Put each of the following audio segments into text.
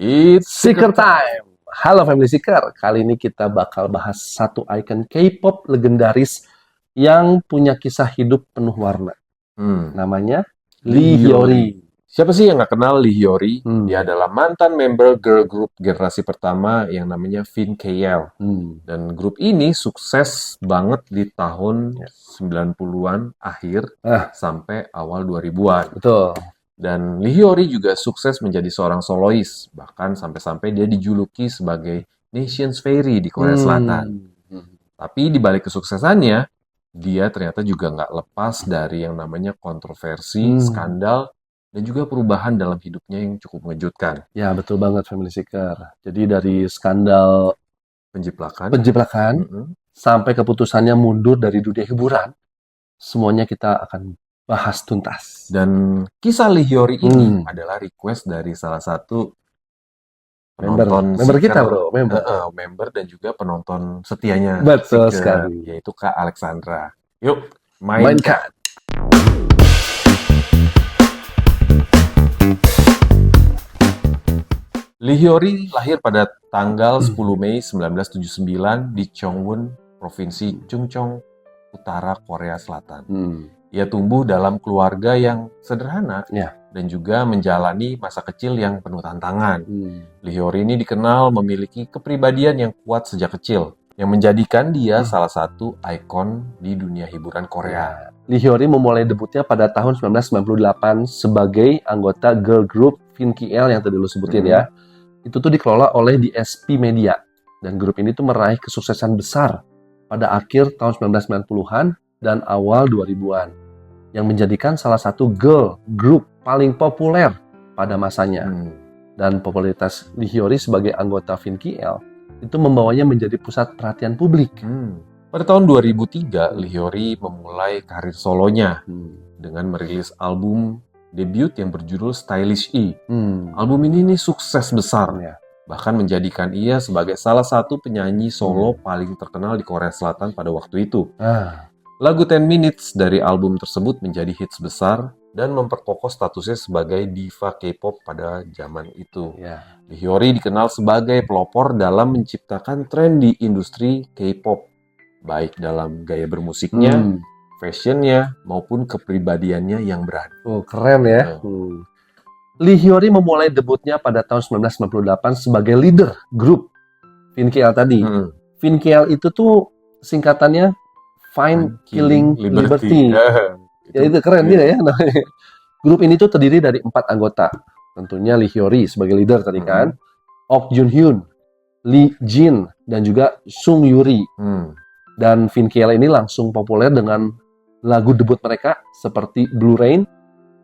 It's Seeker Time. Halo Family Seeker, kali ini kita bakal bahas satu ikon K-pop legendaris yang punya kisah hidup penuh warna. Namanya Lee Hyori. Siapa sih yang nggak kenal Lee Hyori? Hmm. Dia adalah mantan member girl group generasi pertama yang namanya VinKL. Dan grup ini sukses banget di tahun 90-an akhir sampai awal 2000-an. Betul. Dan Lee Hyori juga sukses menjadi seorang solois, bahkan sampai-sampai dia dijuluki sebagai Nation's Fairy di Korea Selatan. Tapi di balik kesuksesannya, dia ternyata juga nggak lepas dari yang namanya kontroversi, skandal, dan juga perubahan dalam hidupnya yang cukup mengejutkan. Ya, betul banget Family Seeker. Jadi dari skandal Penjiplakan, sampai keputusannya mundur dari dunia hiburan, semuanya kita akan bahas tuntas. Dan kisah Lee Hyori ini adalah request dari salah satu penonton member kita, Seeker, bro. member dan juga penonton setianya Betul Seeker, sekali. yaitu Kak Alexandra. Yuk, mainkan. Lee Hyori lahir pada tanggal 10 Mei 1979 di Chongwon, Provinsi Chungcheong, Utara Korea Selatan. Ia tumbuh dalam keluarga yang sederhana dan juga menjalani masa kecil yang penuh tantangan. Lee Hyori ini dikenal memiliki kepribadian yang kuat sejak kecil, yang menjadikan dia salah satu ikon di dunia hiburan Korea. Lee Hyori memulai debutnya pada tahun 1998 sebagai anggota girl group VinKL yang tadi lu sebutin ya. Itu tuh dikelola oleh DSP Media. Dan grup ini tuh meraih kesuksesan besar pada akhir tahun 1990-an dan awal 2000-an. Yang menjadikan salah satu girl group paling populer pada masanya. Dan popularitas Lee Hyori sebagai anggota VinKL itu membawanya menjadi pusat perhatian publik. Pada tahun 2003, Lee Hyori memulai karir solonya dengan merilis album debut yang berjudul Stylish E. Album ini sukses besar, bahkan menjadikan ia sebagai salah satu penyanyi solo paling terkenal di Korea Selatan pada waktu itu. Lagu 10 Minutes dari album tersebut menjadi hits besar dan memperkokoh statusnya sebagai diva K-pop pada zaman itu. Lee Hyori dikenal sebagai pelopor dalam menciptakan tren di industri K-pop, baik dalam gaya bermusiknya, fashionnya, maupun kepribadiannya yang berani. Oh, keren ya. Lee Hyori memulai debutnya pada tahun 1998 sebagai leader grup VinKL tadi. VinKL itu tuh singkatannya Find Killing Liberty. Ya itu keren dia ya. Grup ini tuh terdiri dari 4 anggota. Tentunya Lee Hyori sebagai leader tadi kan. Ok Jun Hyun, Lee Jin, dan juga Sung Yuri. Dan VinKL ini langsung populer dengan lagu debut mereka seperti Blue Rain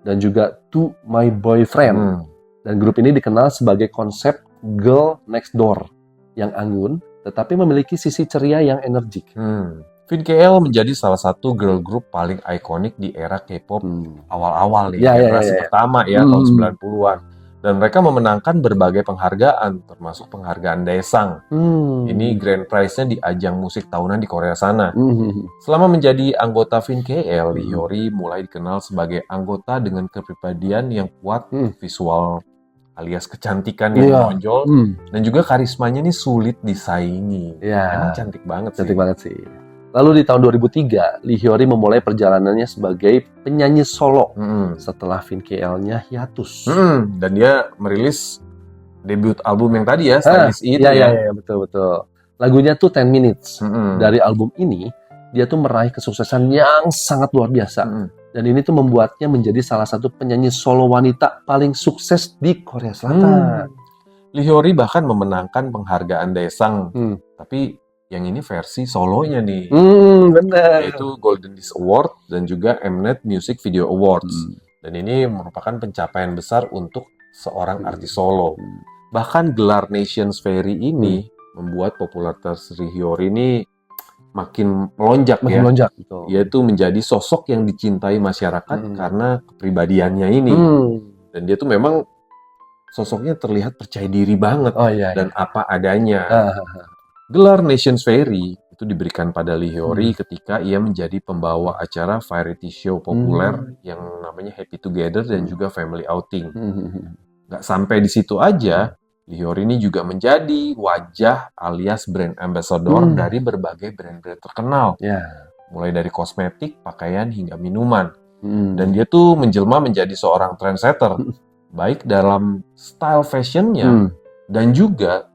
dan juga To My Boyfriend. Dan grup ini dikenal sebagai konsep girl next door yang anggun tetapi memiliki sisi ceria yang energik. VinKL menjadi salah satu girl group paling ikonik di era K-pop awal-awal nih, generasi pertama ya, tahun 90-an. Dan mereka memenangkan berbagai penghargaan, termasuk penghargaan Daesang. Ini grand prize-nya di ajang musik tahunan di Korea sana. Selama menjadi anggota VinKL, Lee Hyori mulai dikenal sebagai anggota dengan kepribadian yang kuat, visual alias kecantikan yang menonjol, dan juga karismanya nih sulit disaingi. Emang cantik banget sih. Cantik banget sih. Lalu di tahun 2003, Lee Hyori memulai perjalanannya sebagai penyanyi solo setelah VinKL-nya hiatus. Dan dia merilis debut album yang tadi ya, Stylish E. Iya, betul. Lagunya tuh 10 Minutes. Dari album ini, dia tuh meraih kesuksesan yang sangat luar biasa. Dan ini tuh membuatnya menjadi salah satu penyanyi solo wanita paling sukses di Korea Selatan. Lee Hyori bahkan memenangkan penghargaan Daesang. Tapi yang ini versi solonya nih, benar. yaitu Golden Disc Award dan juga Mnet Music Video Awards. Dan ini merupakan pencapaian besar untuk seorang artis solo. Bahkan gelar Nation's Fairy ini membuat popularitas Lee Hyori ini makin melonjak betul. Yaitu menjadi sosok yang dicintai masyarakat karena kepribadiannya ini. Dan dia tuh memang sosoknya terlihat percaya diri banget dan apa adanya. Gelar Nation's Fairy itu diberikan pada Lee Hyori ketika ia menjadi pembawa acara variety show populer yang namanya Happy Together dan juga Family Outing. Nggak sampai di situ aja, Lee Hyori ini juga menjadi wajah alias brand ambassador dari berbagai brand-brand terkenal. Mulai dari kosmetik, pakaian, hingga minuman. Dan dia tuh menjelma menjadi seorang trendsetter. Baik dalam style fashionnya, dan juga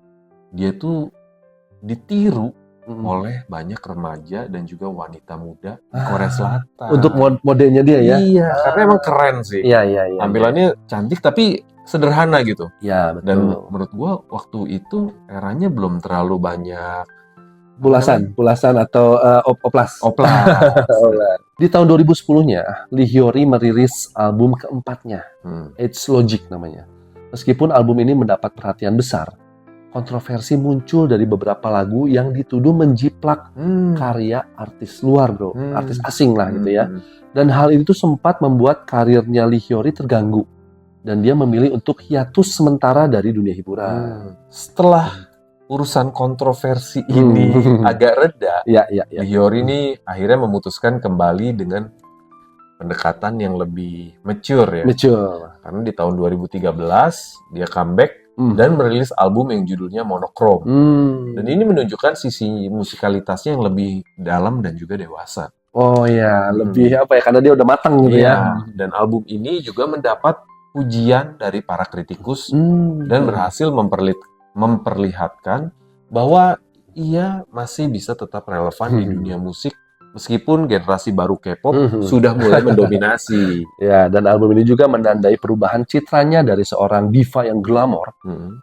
dia tuh ditiru oleh banyak remaja dan juga wanita muda di Korea Selatan. Untuk modenya dia ya? Iya, karena emang keren sih. Iya. Tampilannya cantik tapi sederhana gitu. Iya, betul. Dan menurut gua waktu itu eranya belum terlalu banyak pulasan atau oplas. Di tahun 2010-nya, Lee Hyori merilis album keempatnya, It's Logic namanya. Meskipun album ini mendapat perhatian besar, kontroversi muncul dari beberapa lagu yang dituduh menjiplak karya artis luar, bro, artis asing lah gitu ya. Dan hal itu sempat membuat karirnya Lee Hyori terganggu. Dan dia memilih untuk hiatus sementara dari dunia hiburan. Setelah urusan kontroversi ini agak reda, Lee Hyori ini akhirnya memutuskan kembali dengan pendekatan yang lebih mature ya. Karena di tahun 2013 dia comeback dan merilis album yang judulnya Monochrome. Dan ini menunjukkan sisi musikalitasnya yang lebih dalam dan juga dewasa. Oh ya, lebih apa ya? Karena dia udah matang gitu ya. Dan album ini juga mendapat pujian dari para kritikus dan berhasil memperlihatkan bahwa ia masih bisa tetap relevan di dunia musik meskipun generasi baru K-pop sudah mulai mendominasi. Ya, dan album ini juga menandai perubahan citranya dari seorang diva yang glamor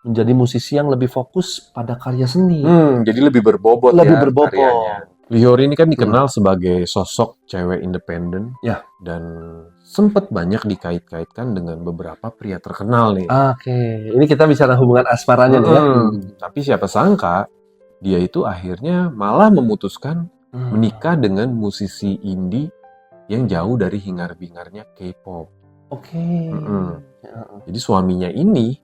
menjadi musisi yang lebih fokus pada karya seni. Jadi lebih berbobot karyanya. Lee Hyori ini kan dikenal sebagai sosok cewek independen dan sempat banyak dikait-kaitkan dengan beberapa pria terkenal nih. Ini kita bicara hubungan asmaranya nih ya. Tapi siapa sangka dia itu akhirnya malah memutuskan menikah dengan musisi indie yang jauh dari hingar-bingarnya K-pop. Jadi suaminya ini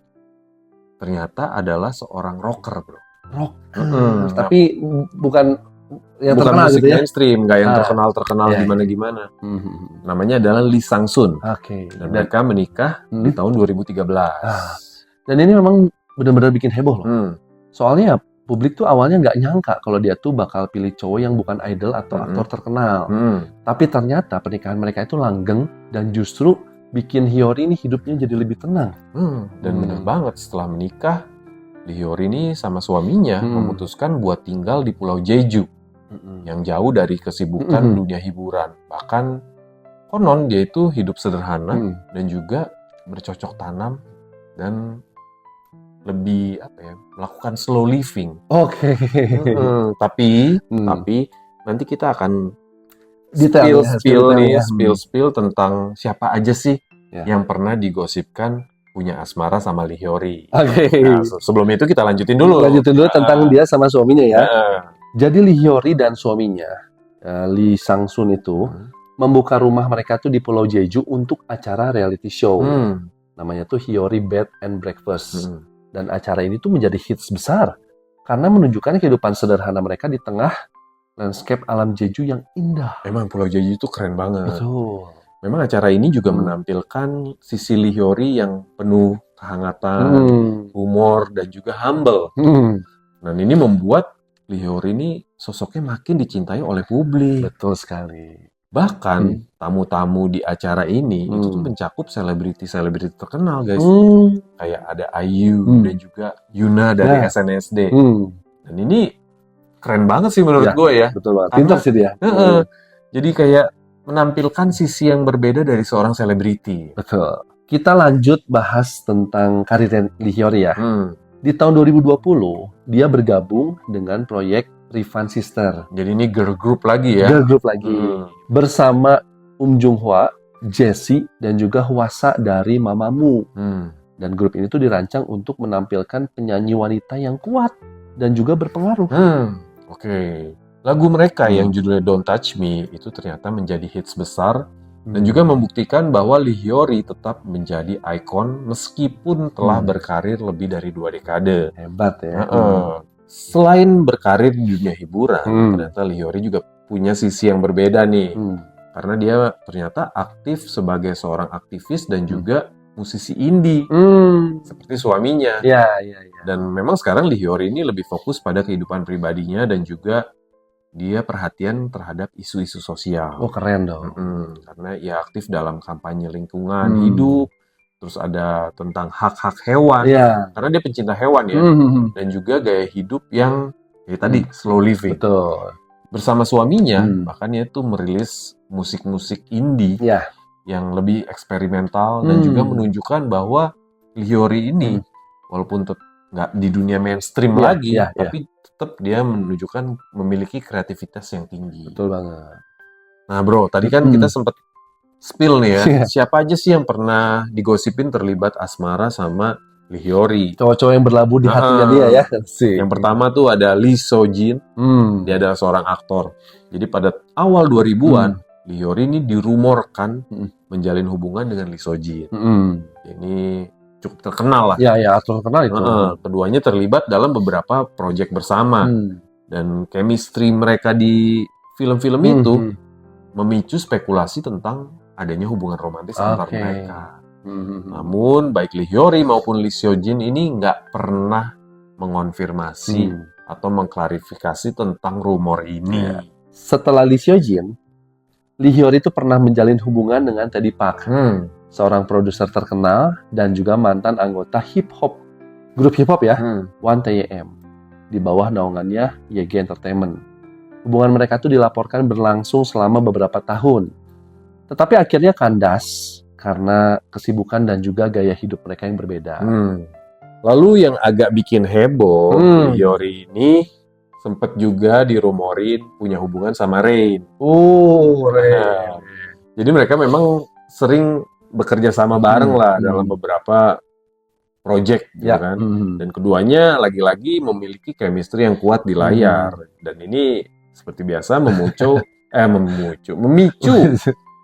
ternyata adalah seorang rocker, bro. Tapi bukan yang bukan terkenal musik gitu ya? mainstream, nggak yang terkenal gimana-gimana. Namanya adalah Lee Sang-sun. Dan mereka menikah di tahun 2013. Dan ini memang benar-benar bikin heboh loh. Soalnya publik tuh awalnya nggak nyangka kalau dia tuh bakal pilih cowok yang bukan idol atau aktor terkenal. Tapi ternyata pernikahan mereka itu langgeng dan justru bikin Hyori ini hidupnya jadi lebih tenang. Dan benar banget, setelah menikah, Lee Hyori ini sama suaminya memutuskan buat tinggal di Pulau Jeju yang jauh dari kesibukan dunia hiburan. Bahkan konon dia itu hidup sederhana dan juga bercocok tanam dan lebih melakukan slow living. Tapi nanti kita akan spill tentang siapa aja sih yang pernah digosipkan punya asmara sama Lee Hyori. Nah, sebelum itu kita lanjutin dulu tentang dia sama suaminya ya. Jadi Lee Hyori dan suaminya Lee Sang-sun itu membuka rumah mereka tuh di Pulau Jeju untuk acara reality show. Namanya tuh Hyori Bed and Breakfast. Dan acara ini tuh menjadi hits besar karena menunjukkan kehidupan sederhana mereka di tengah landscape alam Jeju yang indah. Emang Pulau Jeju itu keren banget. Betul. Memang acara ini juga menampilkan sisi Lee Hyori yang penuh kehangatan, humor, dan juga humble. Dan ini membuat Lee Hyori ini sosoknya makin dicintai oleh publik. Betul sekali. Bahkan tamu-tamu di acara ini itu tuh mencakup selebriti terkenal, guys. Kayak ada IU dan juga Yuna dari SNSD. Dan ini keren banget sih menurut gue ya. Betul banget. Pintar sih dia. Jadi kayak menampilkan sisi yang berbeda dari seorang selebriti. Betul. Kita lanjut bahas tentang karir Lee Hyori ya. Di tahun 2020, dia bergabung dengan proyek Rivan Sister. Jadi ini girl group lagi ya? Girl group lagi. Bersama Jung Hwa, Jessie, dan juga Hwasa dari Mamamoo. Dan grup ini tuh dirancang untuk menampilkan penyanyi wanita yang kuat dan juga berpengaruh. Lagu mereka yang judulnya Don't Touch Me itu ternyata menjadi hits besar dan juga membuktikan bahwa Lee Hyori tetap menjadi ikon meskipun telah berkarir lebih dari 2 dekade. Hebat ya. Selain berkarir di dunia hiburan, ternyata Lee Hyori juga punya sisi yang berbeda nih. Karena dia ternyata aktif sebagai seorang aktivis dan juga musisi indie seperti suaminya. Ya. Dan memang sekarang Lee Hyori ini lebih fokus pada kehidupan pribadinya dan juga dia perhatian terhadap isu-isu sosial. Oh, keren dong. Karena ia aktif dalam kampanye lingkungan hidup, terus ada tentang hak-hak hewan, karena dia pencinta hewan ya, dan juga gaya hidup yang tadi slow living. Betul. Bersama suaminya, bahkan dia tuh merilis musik-musik indie yang lebih eksperimental dan juga menunjukkan bahwa Lee Hyori ini walaupun nggak di dunia mainstream lagi, tapi tetap dia menunjukkan memiliki kreativitas yang tinggi. Betul banget. Nah bro, tadi kan kita sempat spill nih ya, siapa aja sih yang pernah digosipin terlibat asmara sama Lee Hyori? Cowok-cowok yang berlabuh di hatinya dia ya. Yang pertama tuh ada Lee Seo-jin, dia adalah seorang aktor. Jadi pada awal 2000-an, Lee Hyori ini dirumorkan menjalin hubungan dengan Lee Seo-jin. Ini cukup terkenal lah. Ya, aktor terkenal itu. Keduanya terlibat dalam beberapa proyek bersama. Dan chemistry mereka di film-film itu memicu spekulasi tentang adanya hubungan romantis antar mereka. Namun baik Lee Hyori maupun Lee Seo-jin ini nggak pernah mengonfirmasi atau mengklarifikasi tentang rumor ini. Setelah Lee Seo-jin, Lee Hyori itu pernah menjalin hubungan dengan Teddy Park, seorang produser terkenal dan juga mantan anggota grup hip hop ya, 1TM, di bawah naungannya YG Entertainment. Hubungan mereka tuh dilaporkan berlangsung selama beberapa tahun, tetapi akhirnya kandas karena kesibukan dan juga gaya hidup mereka yang berbeda. Lalu yang agak bikin heboh, Lee Hyori ini sempat juga dirumorin punya hubungan sama Rain. Rain. Jadi mereka memang sering bekerja sama bareng lah dalam beberapa project, gitu kan. Dan keduanya lagi-lagi memiliki chemistry yang kuat di layar. Dan ini seperti biasa memicu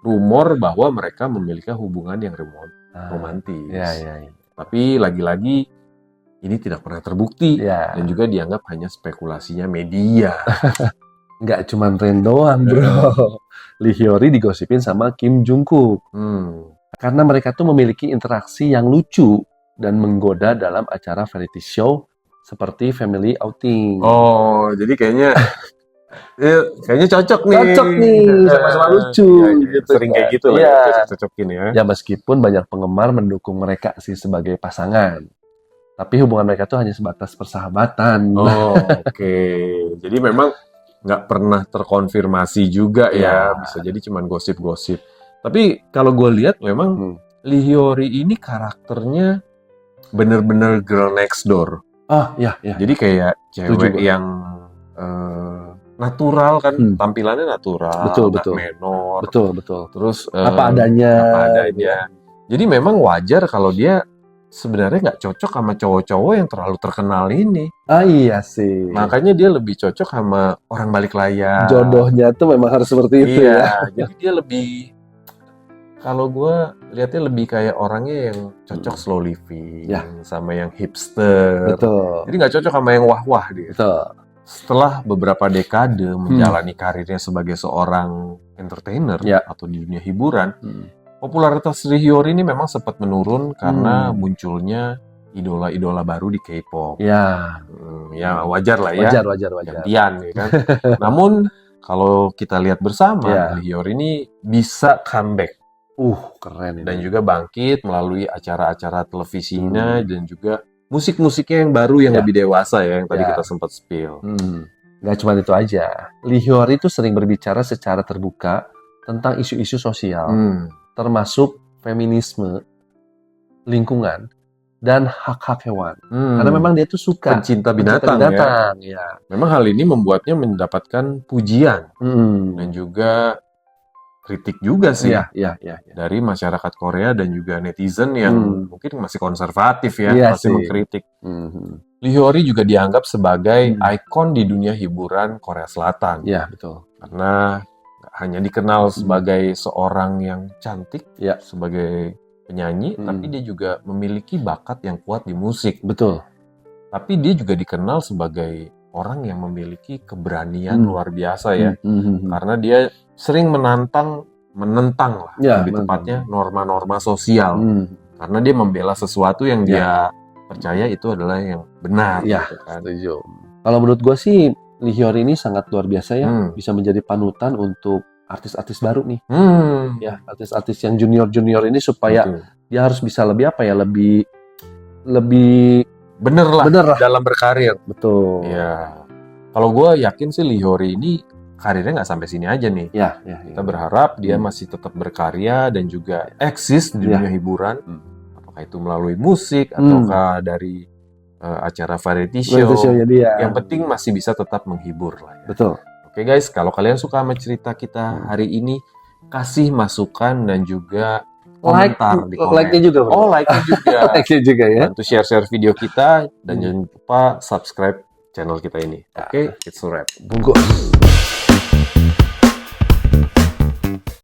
rumor bahwa mereka memiliki hubungan yang romantis. Tapi lagi-lagi ini tidak pernah terbukti dan juga dianggap hanya spekulasinya media. Nggak cuma Rain doang, bro. Lee Hyori digosipin sama Kim Jungkook. Karena mereka tuh memiliki interaksi yang lucu dan menggoda dalam acara variety show seperti Family Outing. Oh, jadi kayaknya cocok nih. Sama-sama lucu. Gitu, sering kayak gitu lah ya, cocok-cocokin ya. Ya meskipun banyak penggemar mendukung mereka sih sebagai pasangan. Tapi hubungan mereka tuh hanya sebatas persahabatan. Oke. Jadi memang nggak pernah terkonfirmasi juga ya. Bisa jadi cuma gosip-gosip. Tapi kalau gue lihat memang Lee Hyori ini karakternya bener-bener girl next door. Iya. Jadi kayak cewek yang natural kan, tampilannya natural, betul. menor, betul. Terus apa adanya. Jadi memang wajar kalau dia sebenarnya nggak cocok sama cowok-cowok yang terlalu terkenal ini. Iya sih. Makanya dia lebih cocok sama orang balik layar. Jodohnya tuh memang harus seperti itu ya. Jadi dia lebih, kalau gue lihatnya lebih kayak orangnya yang cocok slow living, sama yang hipster. Betul. Jadi nggak cocok sama yang wah-wah dia. Betul. Setelah beberapa dekade menjalani karirnya sebagai seorang entertainer atau di dunia hiburan, popularitas Lee Hyori ini memang sempat menurun karena munculnya idola-idola baru di K-pop. Ya wajar lah ya. Wajar. Gantian ya kan. Namun kalau kita lihat bersama, Lee Hyori ini bisa comeback. Keren ini. Dan juga bangkit melalui acara-acara televisinya dan juga musik-musiknya yang baru yang lebih dewasa ya, yang tadi kita sempat spill. Nggak cuma itu aja. Lee Hyori itu sering berbicara secara terbuka tentang isu-isu sosial, termasuk feminisme, lingkungan, dan hak-hak hewan. Karena memang dia tuh suka pencinta binatang ya. Memang hal ini membuatnya mendapatkan pujian dan juga kritik juga sih dari masyarakat Korea dan juga netizen yang mungkin masih konservatif ya, masih mengkritik. Lee Hyori juga dianggap sebagai ikon di dunia hiburan Korea Selatan. Iya, betul. Karena hanya dikenal sebagai seorang yang cantik, sebagai penyanyi, tapi dia juga memiliki bakat yang kuat di musik. Betul. Tapi dia juga dikenal sebagai orang yang memiliki keberanian luar biasa ya. Karena dia sering menentang lah, lebih tepatnya norma-norma sosial. Karena dia membela sesuatu yang dia percaya itu adalah yang benar. Ya, gitu kan. setuju. Kalau menurut gue sih, Lee Hyori ini sangat luar biasa ya, bisa menjadi panutan untuk artis-artis baru nih. Ya, artis-artis yang junior-junior ini supaya dia harus bisa lebih apa ya, lebih bener lah dalam berkarir. Betul. Ya. Kalau gue yakin sih Lee Hyori ini karirnya nggak sampai sini aja nih. Kita berharap dia masih tetap berkarya dan juga eksis di dunia hiburan. Apakah itu melalui musik ataukah dari acara variety show. Yang penting masih bisa tetap menghibur lah ya. Betul. Oke guys, kalau kalian suka sama cerita kita hari ini, kasih masukan dan juga komentar di komen. Like-nya juga. Bro. Oh, like-nya juga. Like-nya juga ya. Bantu share-share video kita dan jangan lupa subscribe channel kita ini. Oke, it's a wrap. Bungkus.